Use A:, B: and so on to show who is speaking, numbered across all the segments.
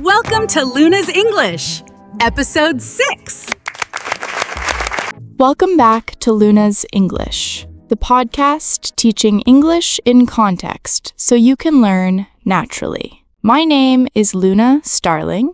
A: Welcome to Luna's English, Episode 6.
B: Welcome back to Luna's English, the podcast teaching English in context so you can learn naturally. My name is Luna Starling,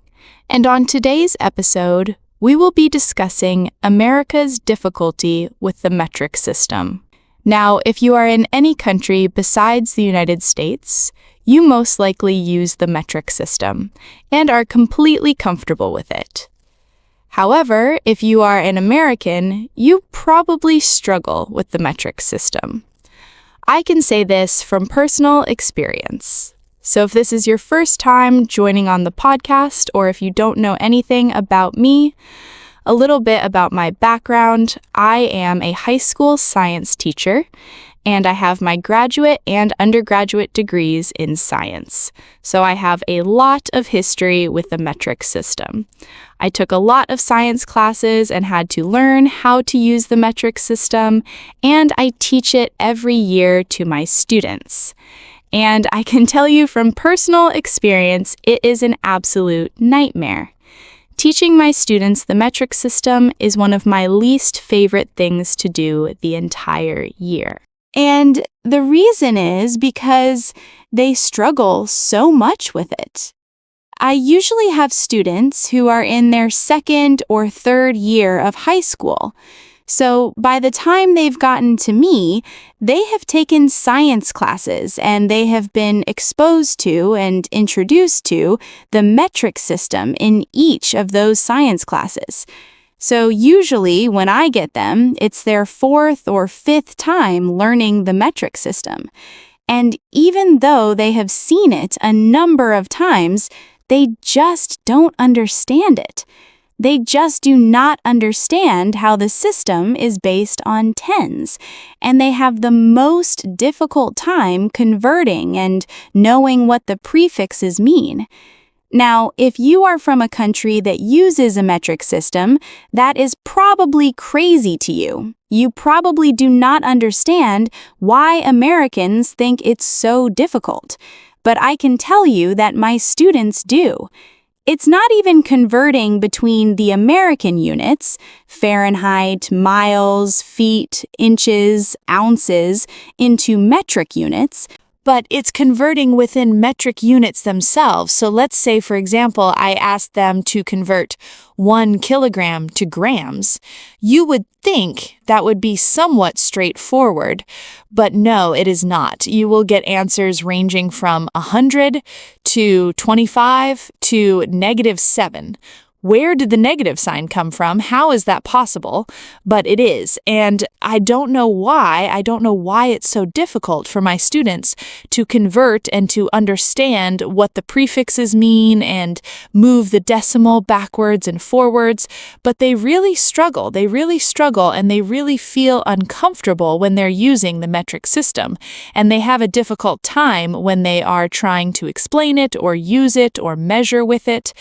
B: and on today's episode, we will be discussing America's difficulty with the metric system. Now, if you are in any country besides the United States, you most likely use the metric system and are completely comfortable with it. However, if you are an American, you probably struggle with the metric system. I can say this from personal experience. So if this is your first time joining on the podcast, or if you don't know anything about me, a little bit about my background: I am a high school science teacher, and I have my graduate and undergraduate degrees in science. So I have a lot of history with the metric system. I took a lot of science classes and had to learn how to use the metric system, and I teach it every year to my students. And I can tell you from personal experience, it is an absolute nightmare. Teaching my students the metric system is one of my least favorite things to do the entire year. And the reason is because they struggle so much with it. I usually have students who are in their second or third year of high school. So by the time they've gotten to me, they have taken science classes and they have been exposed to and introduced to the metric system in each of those science classes. So usually when I get them, it's their fourth or fifth time learning the metric system. And even though they have seen it a number of times, they just don't understand it. They just do not understand how the system is based on tens, and they have the most difficult time converting and knowing what the prefixes mean. Now, if you are from a country that uses a metric system, that is probably crazy to you. You probably do not understand why Americans think it's so difficult. But I can tell you that my students do. It's not even converting between the American units, Fahrenheit, miles, feet, inches, ounces, into metric units, but it's converting within metric units themselves. So let's say, for example, I asked them to convert 1 kilogram to grams. You would think that would be somewhat straightforward, but no, it is not. You will get answers ranging from 100 to 25 to -7. Where did the negative sign come from? How is that possible? But it is. And I don't know why. I don't know why it's so difficult for my students to convert and to understand what the prefixes mean and move the decimal backwards and forwards. But they really struggle. They really struggle, and they really feel uncomfortable when they're using the metric system. And they have a difficult time when they are trying to explain it or use it or measure with it.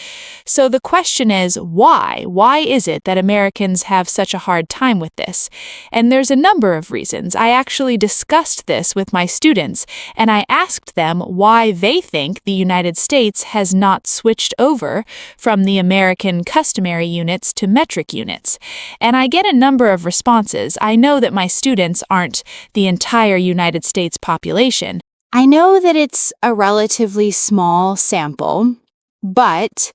B: So the question is, why? Why is it that Americans have such a hard time with this? And there's a number of reasons. I actually discussed this with my students, and I asked them why they think the United States has not switched over from the American customary units to metric units. And I get a number of responses. I know that my students aren't the entire United States population. I know that it's a relatively small sample, but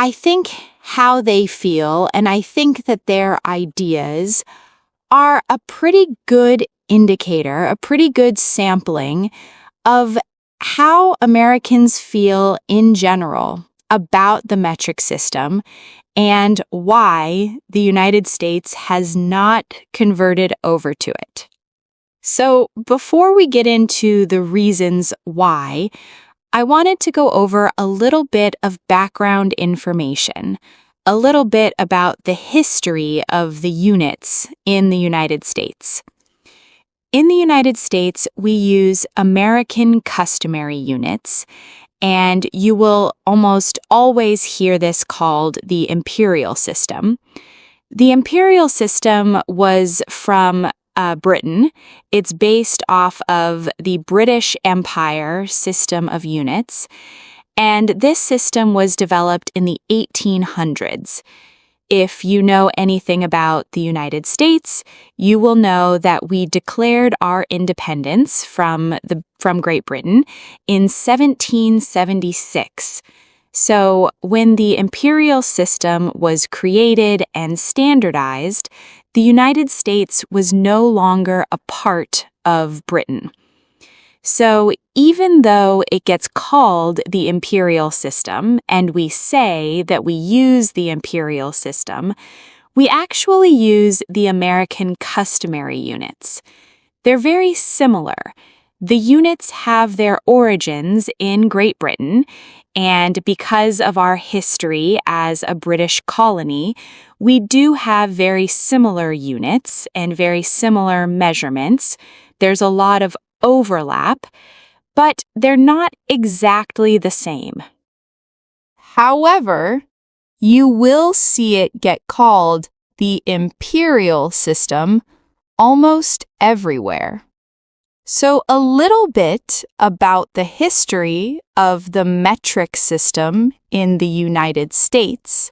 B: I think how they feel, and I think that their ideas are a pretty good indicator, a pretty good sampling of how Americans feel in general about the metric system and why the United States has not converted over to it. So before we get into the reasons why, I wanted to go over a little bit of background information, a little bit about the history of the units in the United States. In the United States, we use American customary units, and you will almost always hear this called the imperial system. The imperial system was from Britain. It's based off of the British Empire system of units. and this system was developed in the 1800s. If you know anything about the United States, you will know that we declared our independence from Great Britain in 1776. So, when the imperial system was created and standardized, the United States was no longer a part of Britain. So, even though it gets called the imperial system and we say that we use the imperial system, we actually use the American customary units. They're very similar. The units have their origins in Great Britain, and because of our history as a British colony, we do have very similar units and very similar measurements. There's a lot of overlap, but they're not exactly the same. However, you will see it get called the imperial system almost everywhere. So, a little bit about the history of the metric system in the United States.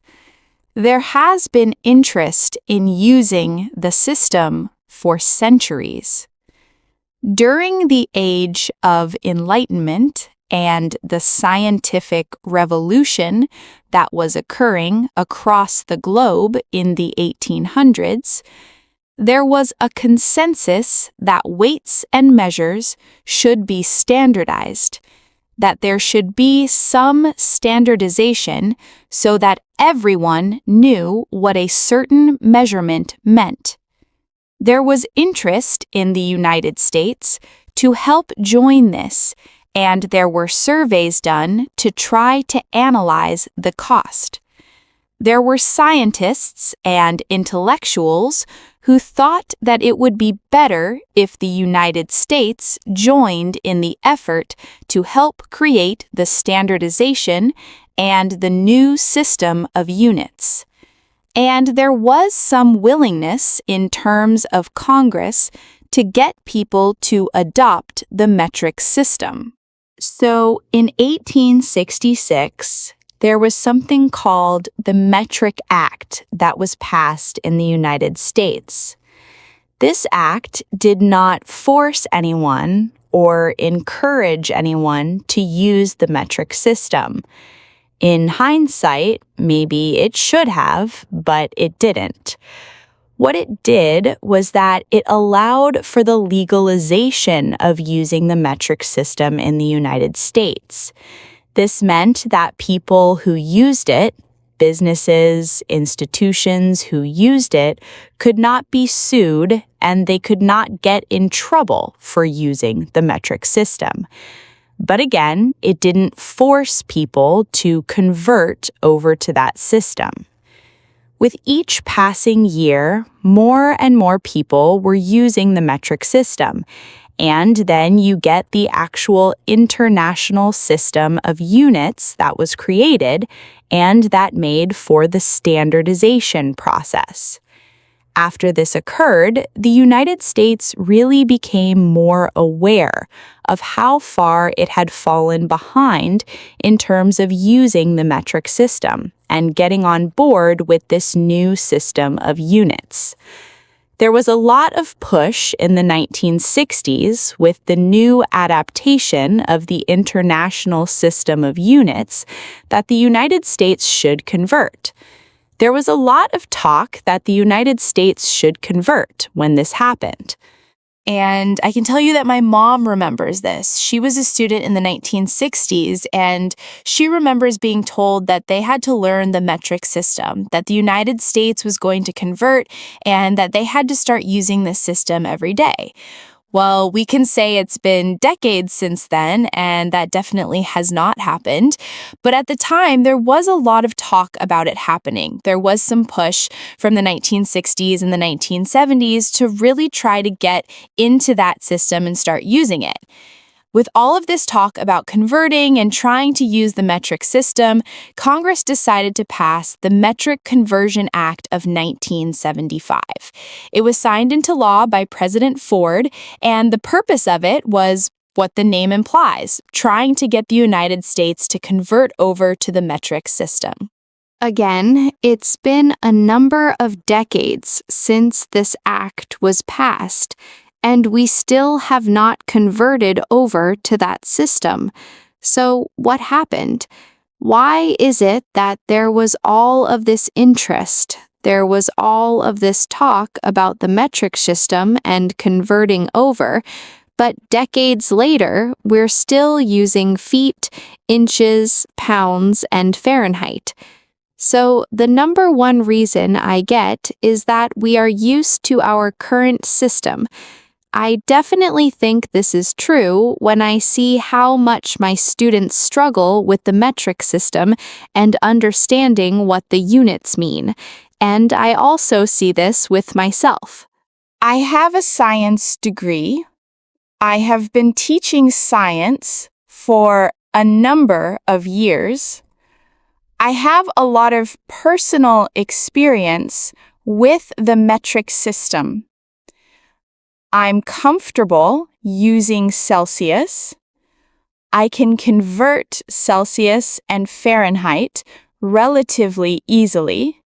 B: There has been interest in using the system for centuries. During the Age of Enlightenment and the scientific revolution that was occurring across the globe in the 1800s, there was a consensus that weights and measures should be standardized, that there should be some standardization so that everyone knew what a certain measurement meant. There was interest in the United States to help join this, and there were surveys done to try to analyze the cost. There were scientists and intellectuals who thought that it would be better if the United States joined in the effort to help create the standardization and the new system of units. And there was some willingness in terms of Congress to get people to adopt the metric system. So in 1866, there was something called the Metric Act that was passed in the United States. This act did not force anyone or encourage anyone to use the metric system. In hindsight, maybe it should have, but it didn't. What it did was that it allowed for the legalization of using the metric system in the United States. This meant that people who used it, businesses, institutions who used it, could not be sued and they could not get in trouble for using the metric system. But again, it didn't force people to convert over to that system. With each passing year, more and more people were using the metric system, and then you get the actual international system of units that was created and that made for the standardization process. After this occurred, the United States really became more aware of how far it had fallen behind in terms of using the metric system and getting on board with this new system of units. There was a lot of push in the 1960s with the new adaptation of the international system of units that the United States should convert. There was a lot of talk that the United States should convert when this happened. And I can tell you that my mom remembers this. She was a student in the 1960s, and she remembers being told that they had to learn the metric system, that the United States was going to convert, and that they had to start using this system every day. Well, we can say it's been decades since then, and that definitely has not happened. But at the time, there was a lot of talk about it happening. There was some push from the 1960s and the 1970s to really try to get into that system and start using it. With all of this talk about converting and trying to use the metric system, Congress decided to pass the Metric Conversion Act of 1975. It was signed into law by President Ford, and the purpose of it was what the name implies, trying to get the United States to convert over to the metric system. Again, it's been a number of decades since this act was passed, and we still have not converted over to that system. So what happened? Why is it that there was all of this interest? There was all of this talk about the metric system and converting over, but decades later, we're still using feet, inches, pounds, and Fahrenheit. So the number one reason I get is that we are used to our current system. I definitely think this is true when I see how much my students struggle with the metric system and understanding what the units mean. And I also see this with myself. I have a science degree. I have been teaching science for a number of years. I have a lot of personal experience with the metric system. I'm comfortable using Celsius. I can convert Celsius and Fahrenheit relatively easily.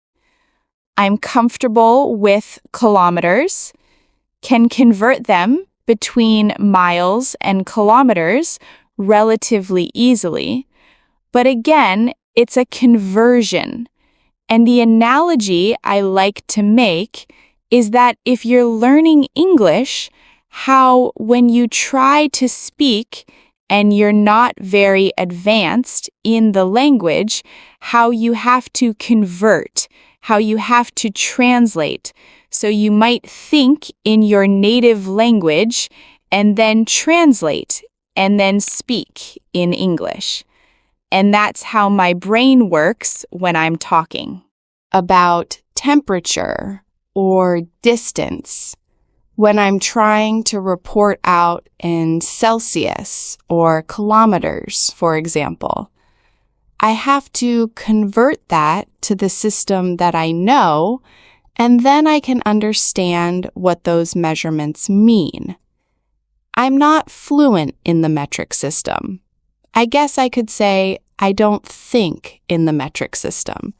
B: I'm comfortable with kilometers, can convert them between miles and kilometers relatively easily. But again, it's a conversion. And the analogy I like to make is that if you're learning English, how when you try to speak and you're not very advanced in the language, how you have to convert, how you have to translate. So you might think in your native language and then translate and then speak in English. And that's how my brain works when I'm talking about temperature or distance. When I'm trying to report out in Celsius or kilometers, for example, I have to convert that to the system that I know, and then I can understand what those measurements mean. I'm not fluent in the metric system. I guess I could say I don't think in the metric system.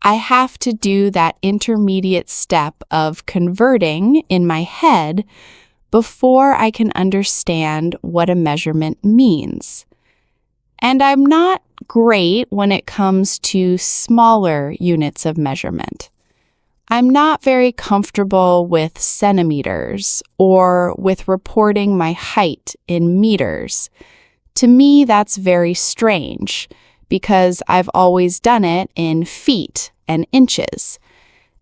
B: I have to do that intermediate step of converting in my head before I can understand what a measurement means. And I'm not great when it comes to smaller units of measurement. I'm not very comfortable with centimeters or with reporting my height in meters. To me, that's very strange because I've always done it in feet and inches.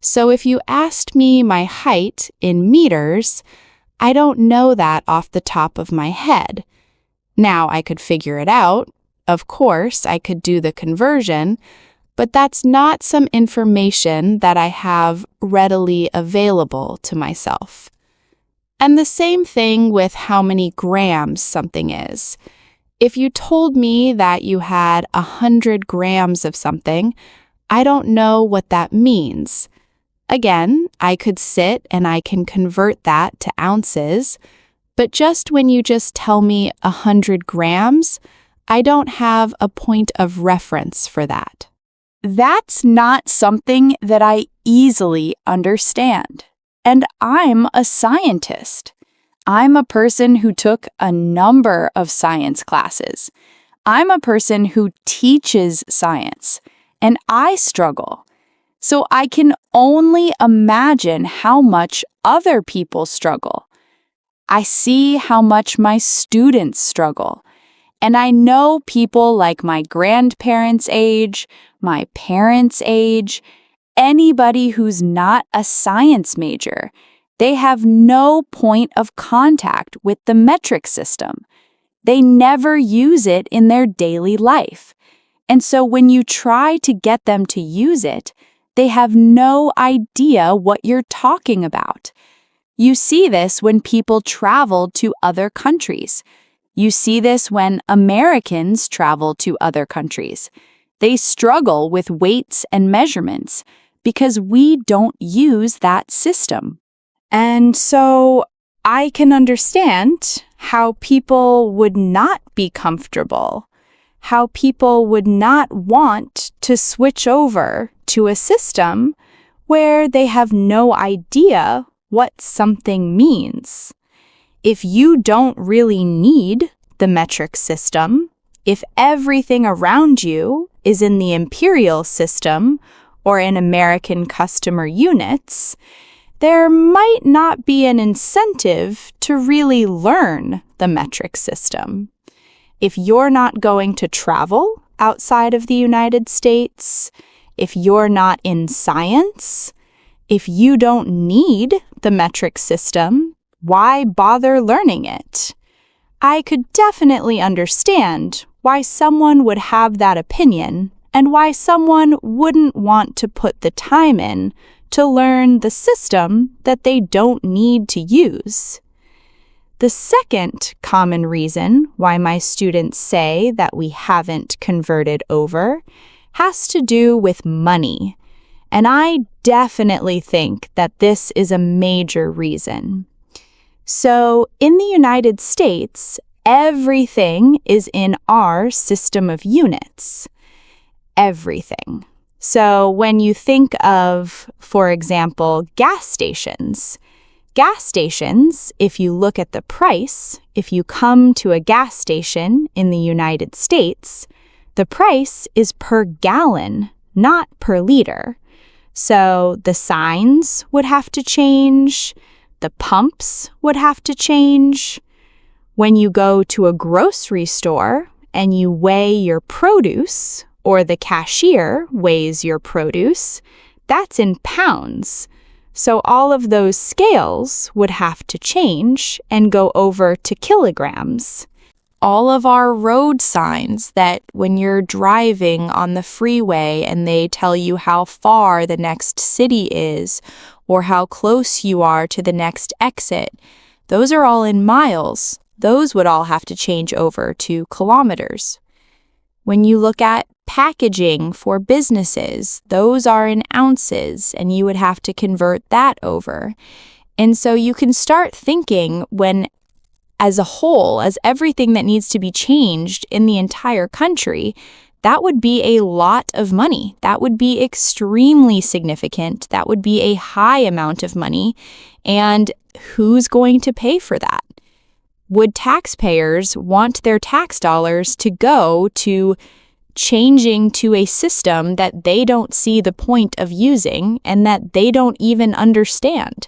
B: So if you asked me my height in meters, I don't know that off the top of my head. Now I could figure it out. Of course, I could do the conversion, but that's not some information that I have readily available to myself. And the same thing with how many grams something is. If you told me that you had 100 grams of something, I don't know what that means. Again, I could sit and I can convert that to ounces, but just when you just tell me 100 grams, I don't have a point of reference for that. That's not something that I easily understand. And I'm a scientist. I'm a person who took a number of science classes. I'm a person who teaches science, and I struggle. So I can only imagine how much other people struggle. I see how much my students struggle. And I know people like my grandparents' age, my parents' age, anybody who's not a science major. They have no point of contact with the metric system. They never use it in their daily life. And so when you try to get them to use it, they have no idea what you're talking about. You see this when people travel to other countries. You see this when Americans travel to other countries. They struggle with weights and measurements because we don't use that system. And so I can understand how people would not be comfortable, how people would not want to switch over to a system where they have no idea what something means. If you don't really need the metric system, if everything around you is in the imperial system or in American customer units, there might not be an incentive to really learn the metric system. If you're not going to travel outside of the United States, if you're not in science, if you don't need the metric system, why bother learning it? I could definitely understand why someone would have that opinion and why someone wouldn't want to put the time in to learn the system that they don't need to use. The second common reason why my students say that we haven't converted over has to do with money. And I definitely think that this is a major reason. So, in the United States, everything is in our system of units. Everything. So, when you think of, for example, gas stations, if you look at the price, if you come to a gas station in the United States, the price is per gallon, not per liter. So the signs would have to change, the pumps would have to change. When you go to a grocery store and you weigh your produce, or the cashier weighs your produce, that's in pounds. So all of those scales would have to change and go over to kilograms. All of our road signs that when you're driving on the freeway and they tell you how far the next city is or how close you are to the next exit, those are all in miles. Those would all have to change over to kilometers. When you look at packaging for businesses, those are in ounces, and you would have to convert that over. And so you can start thinking when, as a whole, as everything that needs to be changed in the entire country, that would be a lot of money. That would be extremely significant. That would be a high amount of money. And who's going to pay for that? Would taxpayers want their tax dollars to go to changing to a system that they don't see the point of using and that they don't even understand?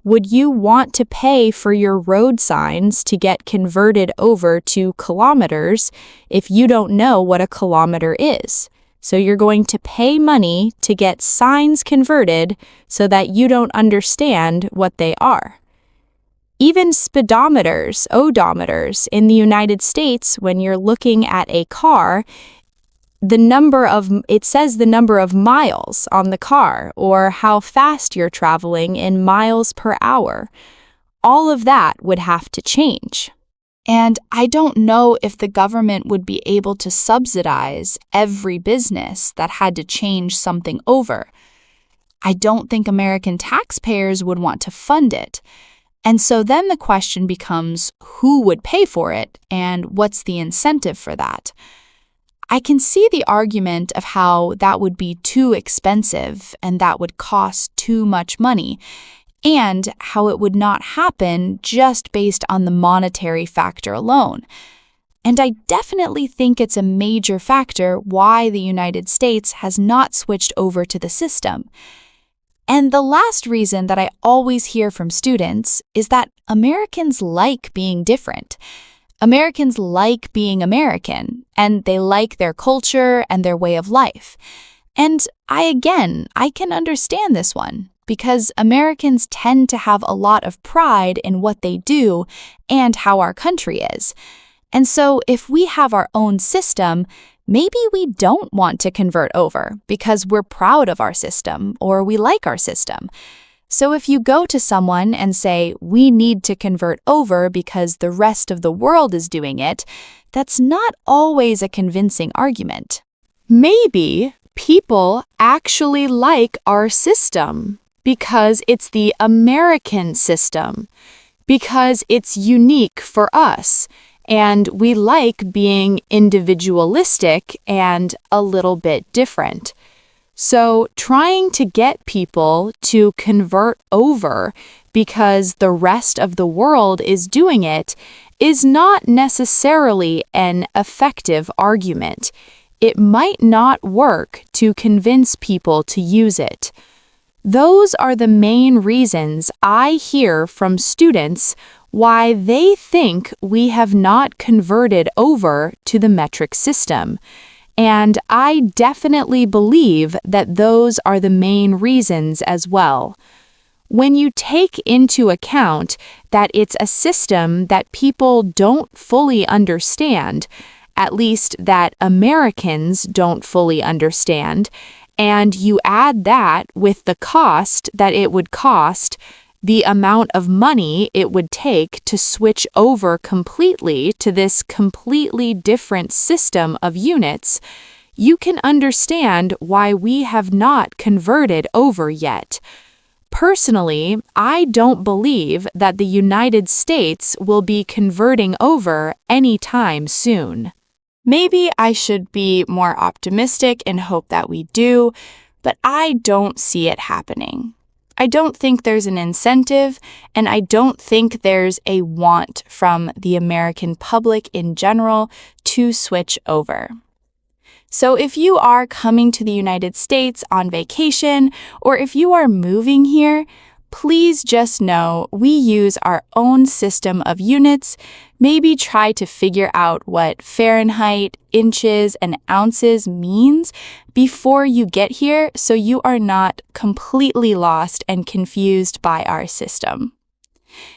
B: Would you want to pay for your road signs to get converted over to kilometers if you don't know what a kilometer is? So you're going to pay money to get signs converted so that you don't understand what they are. Even speedometers, odometers in the United States, when you're looking at a car, it says the number of miles on the car or how fast you're traveling in miles per hour. All of that would have to change. And I don't know if the government would be able to subsidize every business that had to change something over. I don't think American taxpayers would want to fund it. And so then the question becomes, who would pay for it and what's the incentive for that? I can see the argument of how that would be too expensive and that would cost too much money, and how it would not happen just based on the monetary factor alone. And I definitely think it's a major factor why the United States has not switched over to the system. And the last reason that I always hear from students is that Americans like being different. Americans like being American, and they like their culture and their way of life. And I can understand this one, because Americans tend to have a lot of pride in what they do and how our country is. And so if we have our own system, maybe we don't want to convert over because we're proud of our system or we like our system. So if you go to someone and say, we need to convert over because the rest of the world is doing it, that's not always a convincing argument. Maybe people actually like our system because it's the American system. because it's unique for us, and we like being individualistic and a little bit different. So trying to get people to convert over because the rest of the world is doing it is not necessarily an effective argument. It might not work to convince people to use it. Those are the main reasons I hear from students why they think we have not converted over to the metric system. And I definitely believe that those are the main reasons as well. When you take into account that it's a system that people don't fully understand, at least that Americans don't fully understand, and you add that with the cost that it would cost, the amount of money it would take to switch over completely to this completely different system of units, you can understand why we have not converted over yet. Personally, I don't believe that the United States will be converting over anytime soon. Maybe I should be more optimistic and hope that we do, but I don't see it happening. I don't think there's an incentive, and I don't think there's a want from the American public in general to switch over. So if you are coming to the United States on vacation, or if you are moving here, please just know we use our own system of units. Maybe try to figure out what Fahrenheit, inches, and ounces means before you get here so you are not completely lost and confused by our system.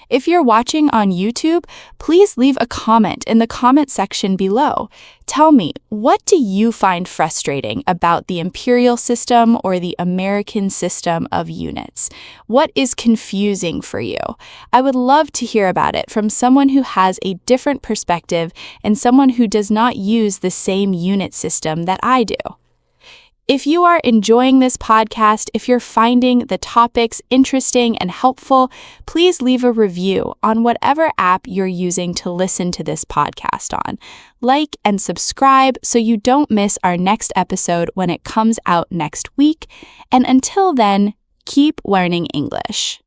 B: If you're watching on YouTube, please leave a comment in the comment section below. Tell me, what do you find frustrating about the imperial system or the American system of units? What is confusing for you? I would love to hear about it from someone who has a different perspective and someone who does not use the same unit system that I do. If you are enjoying this podcast, if you're finding the topics interesting and helpful, please leave a review on whatever app you're using to listen to this podcast on. Like and subscribe so you don't miss our next episode when it comes out next week. And until then, keep learning English.